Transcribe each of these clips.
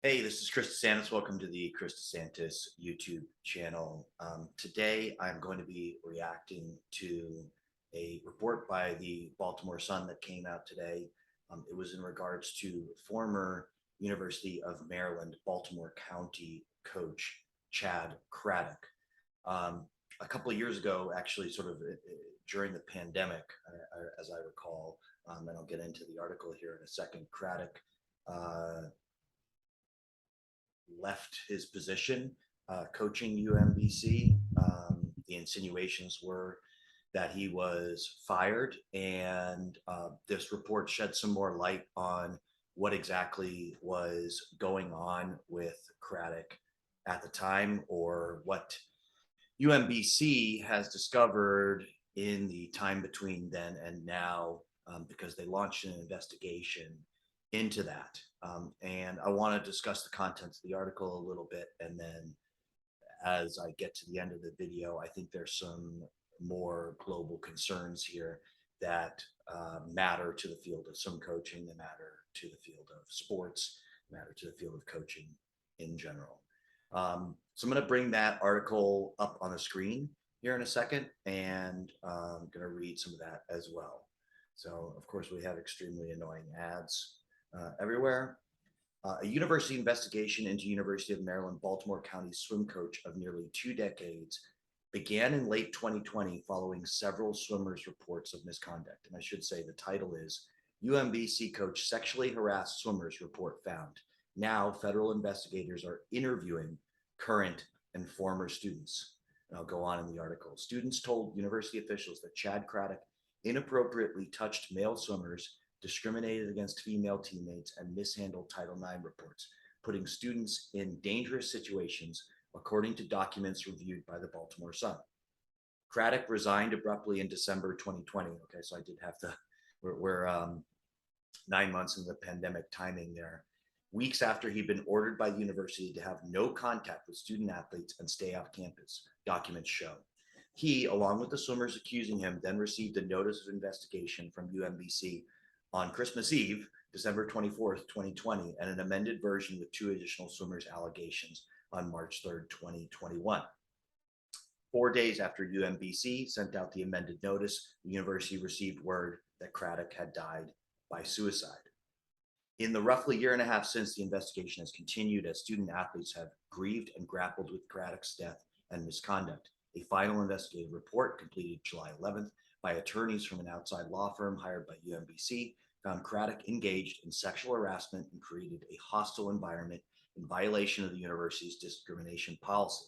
Hey, this is Chris DeSantis. Welcome to the Chris DeSantis YouTube channel. Today, I'm going to be reacting to a report by the Baltimore Sun that came out today. It was in regards to former University of Maryland, Baltimore County coach Chad Cradock. A couple of years ago, actually, sort of during the pandemic, as I recall, and I'll get into the article here in a second, Cradock left his position coaching UMBC. The insinuations were that he was fired, and this report shed some more light on what exactly was going on with Cradock at the time, or what UMBC has discovered in the time between then and now, because they launched an investigation into that. And I want to discuss the contents of the article a little bit. And then as I get to the end of the video, I think there's some more global concerns here that matter to the field of swim coaching, that matter to the field of sports, matter to the field of coaching in general. So I'm going to bring that article up on the screen here in a second, and I'm going to read some of that as well. So, of course, we have extremely annoying ads everywhere. A university investigation into University of Maryland, Baltimore County swim coach of nearly 2 decades began in late 2020 following several swimmers' reports of misconduct. And I should say the title is UMBC Coach Sexually Harassed Swimmers Report Found. Now, federal investigators are interviewing current and former students. And I'll go on in the article. Students told university officials that Chad Cradock inappropriately touched male swimmers, discriminated against female teammates, and mishandled Title IX reports, putting students in dangerous situations, according to documents reviewed by the Baltimore Sun. Cradock resigned abruptly in December 2020. Okay, so I did have to, we're 9 months in the pandemic timing there. Weeks after he'd been ordered by the university to have no contact with student athletes and stay off campus, documents show. He, along with the swimmers accusing him, then received a notice of investigation from UMBC on Christmas Eve, December 24th, 2020, and an amended version with 2 additional swimmers' allegations on March 3rd, 2021. 4 days after UMBC sent out the amended notice, the university received word that Cradock had died by suicide. In the roughly year and a half since, the investigation has continued as student athletes have grieved and grappled with Cradock's death and misconduct. A final investigative report completed July 11th by attorneys from an outside law firm hired by UMBC found Cradock engaged in sexual harassment and created a hostile environment in violation of the university's discrimination policy.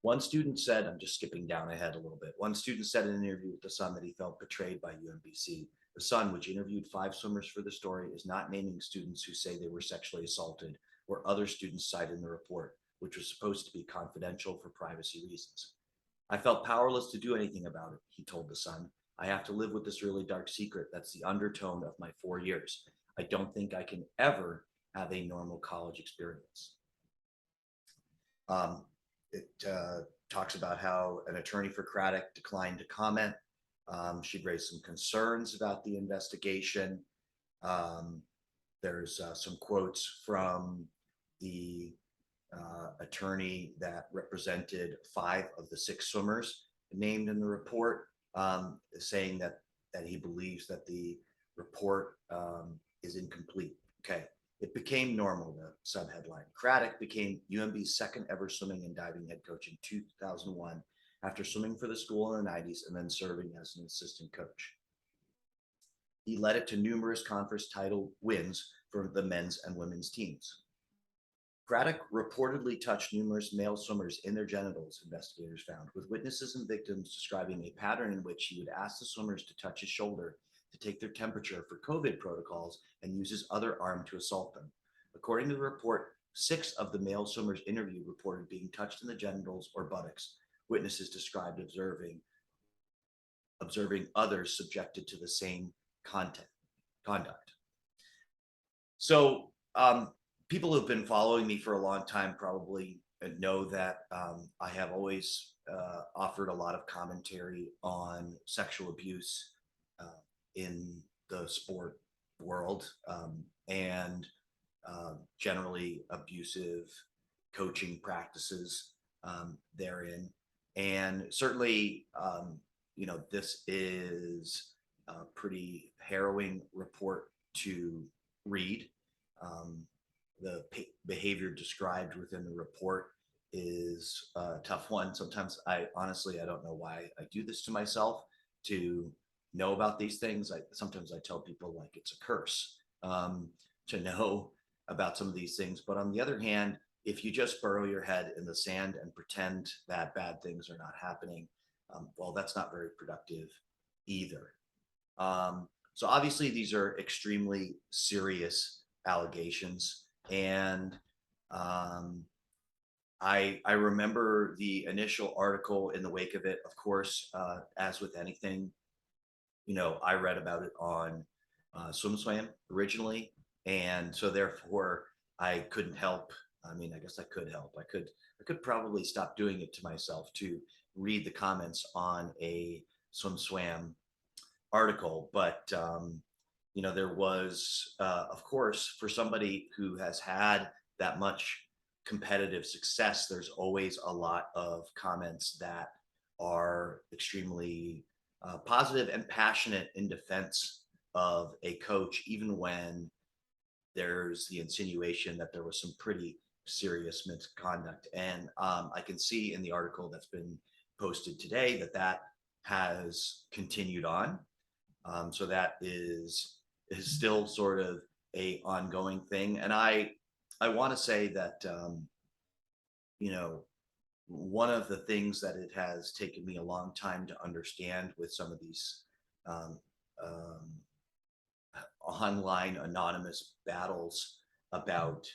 One student said, I'm just skipping down ahead a little bit. One student said in an interview with The Sun that he felt betrayed by UMBC. The Sun, which interviewed 5 swimmers for the story, is not naming students who say they were sexually assaulted or other students cited in the report, which was supposed to be confidential for privacy reasons. I felt powerless to do anything about it, he told The Sun. I have to live with this really dark secret. That's the undertone of my 4 years. I don't think I can ever have a normal college experience. It talks about how an attorney for Cradock declined to comment. She'd raised some concerns about the investigation. There's some quotes from the attorney that represented 5 of the 6 swimmers named in the report, saying that he believes that the report is incomplete. Okay. It became normal, the subheadline. Cradock became UMB's second ever swimming and diving head coach in 2001 after swimming for the school in the 90s and then serving as an assistant coach. He led it to numerous conference title wins for the men's and women's teams. Cradock reportedly touched numerous male swimmers in their genitals, investigators found, with witnesses and victims describing a pattern in which he would ask the swimmers to touch his shoulder to take their temperature for COVID protocols and use his other arm to assault them. According to the report, 6 of the male swimmers interviewed reported being touched in the genitals or buttocks. Witnesses described observing others subjected to the same conduct. So people who've been following me for a long time probably know that I have always offered a lot of commentary on sexual abuse in the sport world. And generally abusive coaching practices therein. And certainly, this is a pretty harrowing report to read. Um, the behavior described within the report is a tough one. Sometimes I don't know why I do this to myself to know about these things. Sometimes I tell people like it's a curse to know about some of these things. But on the other hand, if you just burrow your head in the sand and pretend that bad things are not happening, well, that's not very productive either. So obviously, these are extremely serious allegations, and um, I remember the initial article in the wake of it. Of course, as with anything, I read about it on SwimSwam originally, and so therefore I couldn't help. I mean, I guess I could help. I could probably stop doing it to myself to read the comments on a SwimSwam article, but there was, of course, for somebody who has had that much competitive success, there's always a lot of comments that are extremely positive and passionate in defense of a coach, even when there's the insinuation that there was some pretty serious misconduct. And I can see in the article that's been posted today that has continued on. So that is still sort of a ongoing thing. And I want to say that one of the things that it has taken me a long time to understand with some of these um, um, online anonymous battles about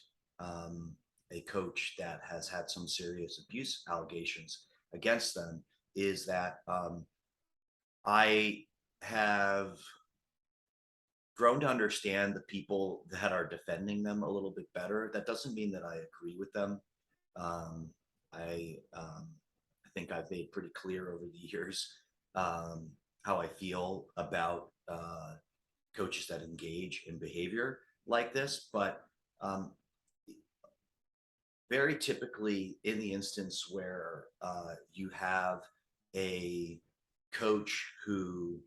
um, a coach that has had some serious abuse allegations against them is that I have grown to understand the people that are defending them a little bit better. That doesn't mean that I agree with them. Um, I think I've made pretty clear over the years how I feel about coaches that engage in behavior like this. But um, very typically, in the instance where you have a coach who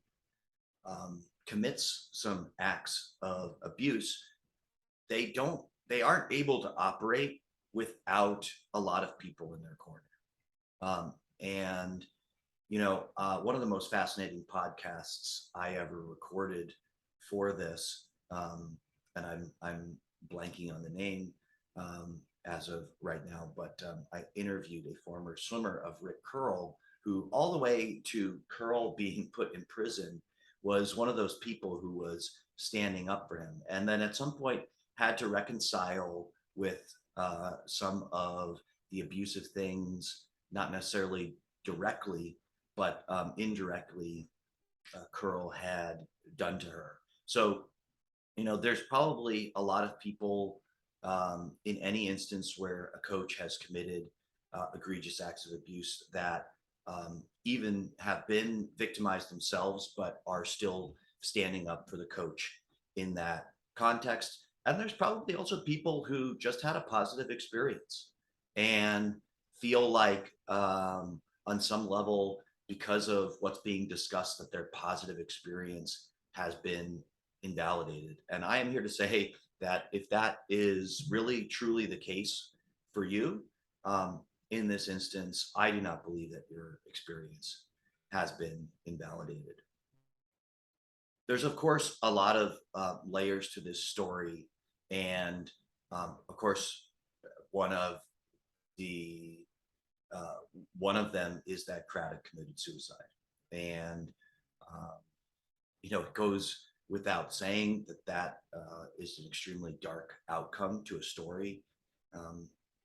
commits some acts of abuse, they aren't able to operate without a lot of people in their corner. And one of the most fascinating podcasts I ever recorded for this, and I'm blanking on the name as of right now, but I interviewed a former swimmer of Rick Curl, who all the way to Curl being put in prison was one of those people who was standing up for him, and then at some point had to reconcile with some of the abusive things, not necessarily directly, but indirectly, Curl had done to her. So, there's probably a lot of people in any instance where a coach has committed egregious acts of abuse that even have been victimized themselves, but are still standing up for the coach in that context. And there's probably also people who just had a positive experience and feel like, on some level, because of what's being discussed, that their positive experience has been invalidated. And I am here to say that if that is really truly the case for you, in this instance, I do not believe that your experience has been invalidated. There's, of course, a lot of layers to this story. And of course, one of the one of them is that Cradock committed suicide. And it goes without saying that is an extremely dark outcome to a story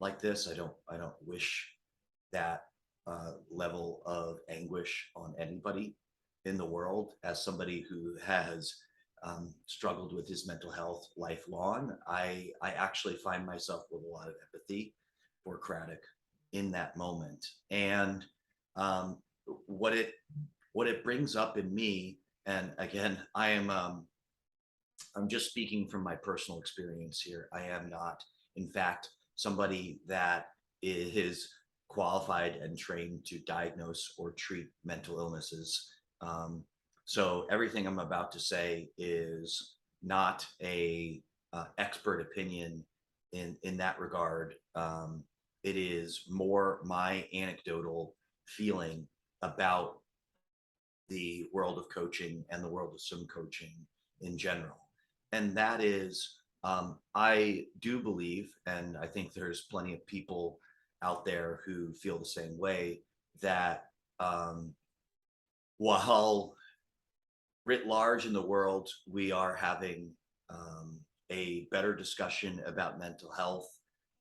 like this. I don't wish that level of anguish on anybody in the world. As somebody who has struggled with his mental health lifelong, I actually find myself with a lot of empathy for Cradock in that moment. And what it brings up in me, and again, I am I'm just speaking from my personal experience here. I am not, in fact, somebody that is qualified and trained to diagnose or treat mental illnesses. Um, so everything I'm about to say is not a expert opinion in that regard. It is more my anecdotal feeling about the world of coaching and the world of swim coaching in general. And that is, I do believe, and I think there's plenty of people out there who feel the same way, that um, while writ large in the world, we are having a better discussion about mental health,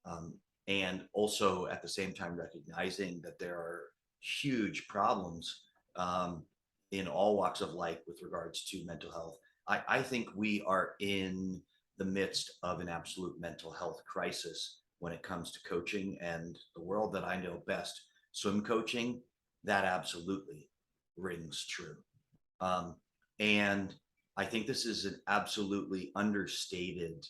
um, and also at the same time recognizing that there are huge problems um, in all walks of life with regards to mental health. I think we are in the midst of an absolute mental health crisis when it comes to coaching, and the world that I know best, swim coaching, that absolutely rings true. Um, and I think this is an absolutely understated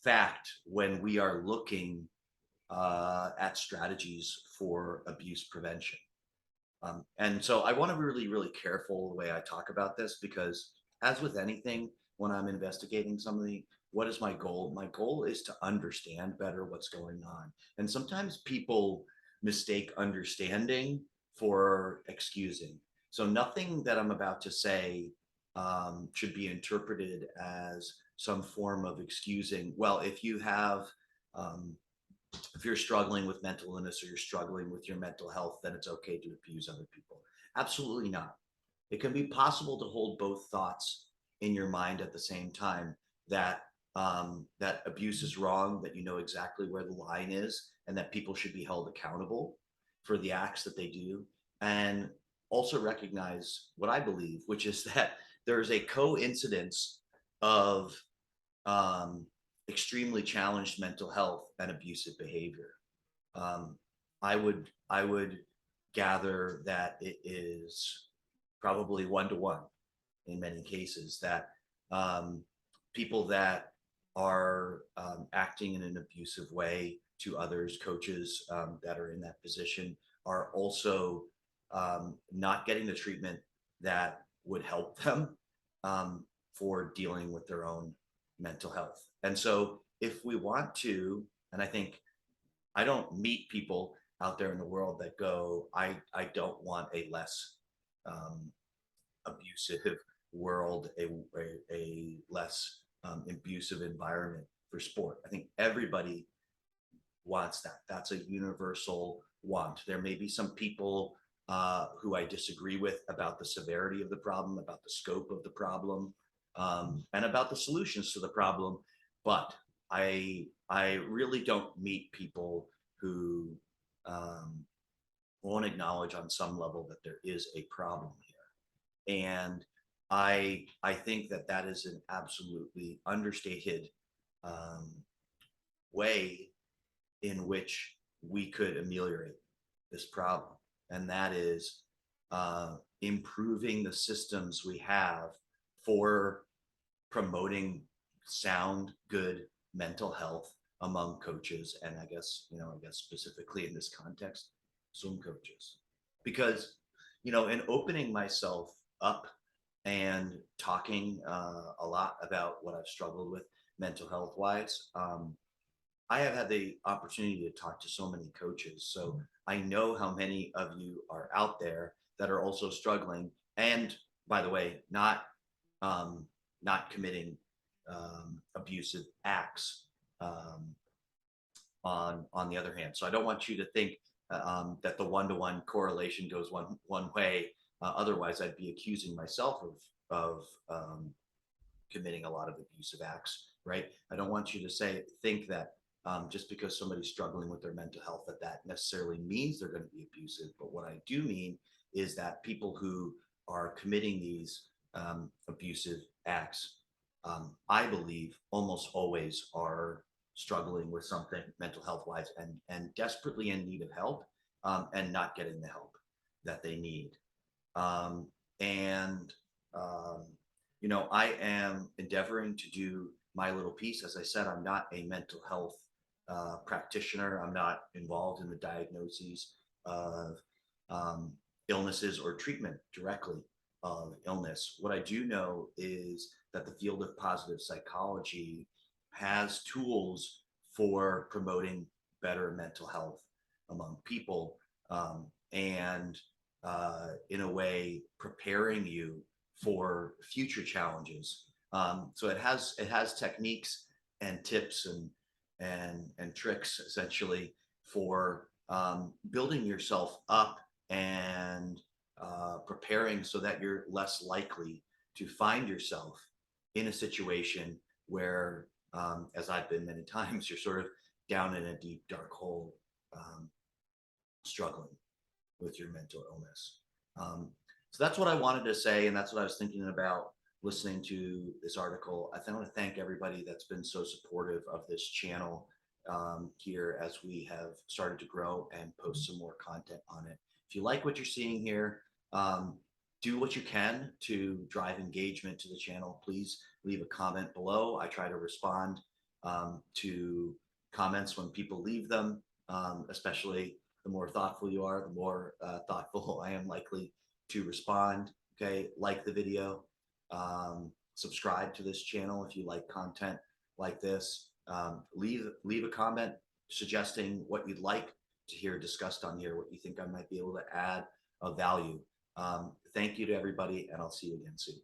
fact when we are looking at strategies for abuse prevention. And so I want to be really, really careful the way I talk about this, because as with anything, when I'm investigating something, what is my goal? My goal is to understand better what's going on. And sometimes people mistake understanding for excusing. So nothing that I'm about to say should be interpreted as some form of excusing. Well, um, if you're struggling with mental illness or you're struggling with your mental health, then it's okay to abuse other people. Absolutely not. It can be possible to hold both thoughts in your mind at the same time, that that abuse is wrong, that you know exactly where the line is, and that people should be held accountable for the acts that they do. And also recognize what I believe, which is that there is a coincidence of um, extremely challenged mental health and abusive behavior. Um, I would gather that it is probably 1 to 1 in many cases, that um, people that are acting in an abusive way to others, coaches that are in that position, are also not getting the treatment that would help them um, for dealing with their own mental health. And so, if we want to, and I think I don't meet people out there in the world that go, I don't want a less um, abusive world, a less abusive environment for sport. I think everybody wants that. That's a universal want. There may be some people who I disagree with about the severity of the problem, about the scope of the problem, and about the solutions to the problem. But I really don't meet people who won't acknowledge on some level that there is a problem here. And I think that that is an absolutely understated um, way in which we could ameliorate this problem. And that is improving the systems we have for promoting sound, good mental health among coaches. And I guess specifically in this context, swim coaches. Because, in opening myself up and talking a lot about what I've struggled with mental health wise, I have had the opportunity to talk to so many coaches. So I know how many of you are out there that are also struggling. And by the way, um, not committing abusive acts um, on the other hand. So I don't want you to think that the 1 to 1 correlation goes one way. Otherwise, I'd be accusing myself of committing a lot of abusive acts, right? I don't want you to think that just because somebody's struggling with their mental health, that necessarily means they're going to be abusive. But what I do mean is that people who are committing these abusive acts, I believe, almost always are struggling with something mental health wise, and desperately in need of help, and not getting the help that they need. Um, and um, I am endeavoring to do my little piece. As I said, I'm not a mental health practitioner. I'm not involved in the diagnoses of um, illnesses or treatment directly of illness. What I do know is that the field of positive psychology has tools for promoting better mental health among people, and in a way preparing you for future challenges. So it has techniques and tips and tricks essentially for building yourself up and preparing so that you're less likely to find yourself in a situation where, as I've been many times, you're sort of down in a deep dark hole, um, struggling with your mental illness. Um, so that's what I wanted to say, and that's what I was thinking about listening to this article. I want to thank everybody that's been so supportive of this channel here as we have started to grow and post some more content on it. If you like what you're seeing here, um, do what you can to drive engagement to the channel. Please leave a comment below. I try to respond to comments when people leave them, especially the more thoughtful you are, the more thoughtful I am likely to respond. Okay, like the video, subscribe to this channel if you like content like this. Leave a comment suggesting what you'd like to hear discussed on here, what you think I might be able to add of value. Thank you to everybody, and I'll see you again soon.